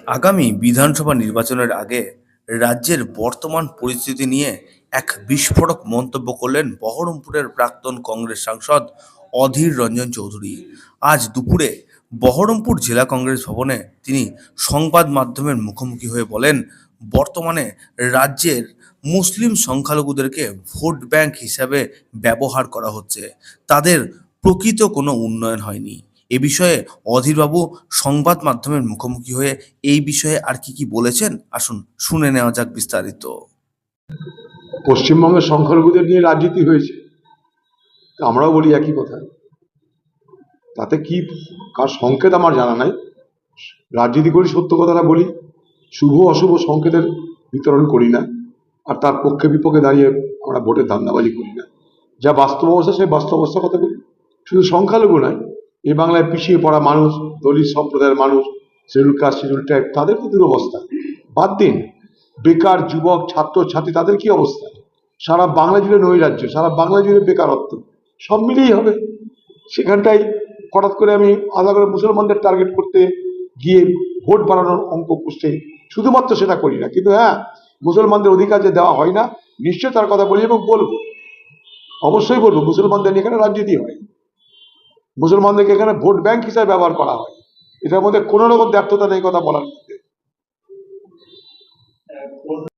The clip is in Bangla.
আগামী বিধানসভা নির্বাচনের আগে রাজ্যের বর্তমান পরিস্থিতি নিয়ে এক বিস্ফোরক মন্তব্য করলেন বহরমপুরের প্রাক্তন কংগ্রেস সাংসদ অধীর রঞ্জন চৌধুরী। আজ দুপুরে বহরমপুর জেলা কংগ্রেস ভবনে তিনি সংবাদ মাধ্যমের মুখোমুখি হয়ে বলেন, বর্তমানে রাজ্যের মুসলিম সংখ্যালঘুদেরকে ভোট ব্যাংক হিসাবে ব্যবহার করা হচ্ছে, তাদের প্রকৃত কোনো উন্নয়ন হয়নি। এ বিষয়ে অধীরবাবু সংবাদ মাধ্যমের মুখোমুখি হয়ে এই বিষয়ে আর কি বলেছেন, আসুন শুনে নেওয়া যাক বিস্তারিত। পশ্চিমবঙ্গের সংখ্যালঘুদের নিয়ে রাজনীতি হয়েছে, আমরাও বলি একই কথা। তাতে কি কার সংকেত আমার জানা নাই। রাজনীতি করি, সত্য কথাটা বলি, শুভ অশুভ সংকেতের বিতরণ করি না, আর তার পক্ষে বিপক্ষে দাঁড়িয়ে আমরা ভোটের ধান্দাবাজি করি না। যা বাস্তব অবস্থা সেই বাস্তব অবস্থার কথা বলি। শুধু সংখ্যালঘু নয়, এই বাংলায় পিছিয়ে পড়া মানুষ, দলিত সম্প্রদায়ের মানুষ, শিডিউল কাস্ট, শিডিউল ট্রাইব, তাদের তো দুরবস্থা বাদ দিন। বেকার যুবক, ছাত্র ছাত্রী, তাদের কি অবস্থা? সারা বাংলা জুড়ে নৈরাজ্য, সারা বাংলা জুড়ে বেকারত্ব, সব মিলিয়েই হবে। সেখানটাই হঠাৎ করে আমি আলাদা করে মুসলমানদের টার্গেট করতে গিয়ে ভোট বাড়ানোর অঙ্ক কষতে শুধুমাত্র সেটা করি না, কিন্তু হ্যাঁ, মুসলমানদের অধিকার যে দেওয়া হয় না, নিশ্চয় তার কথা বলি এবং বলবো, অবশ্যই বলবো। মুসলমানদের নিয়ে এখানে রাজনীতি হয়, মুসলমানদেরকে এখানে ভোট ব্যাংক হিসাবে ব্যবহার করা হয়, এটার মধ্যে কোনো রকম ব্যর্থতা নেই কথা বলার মধ্যে।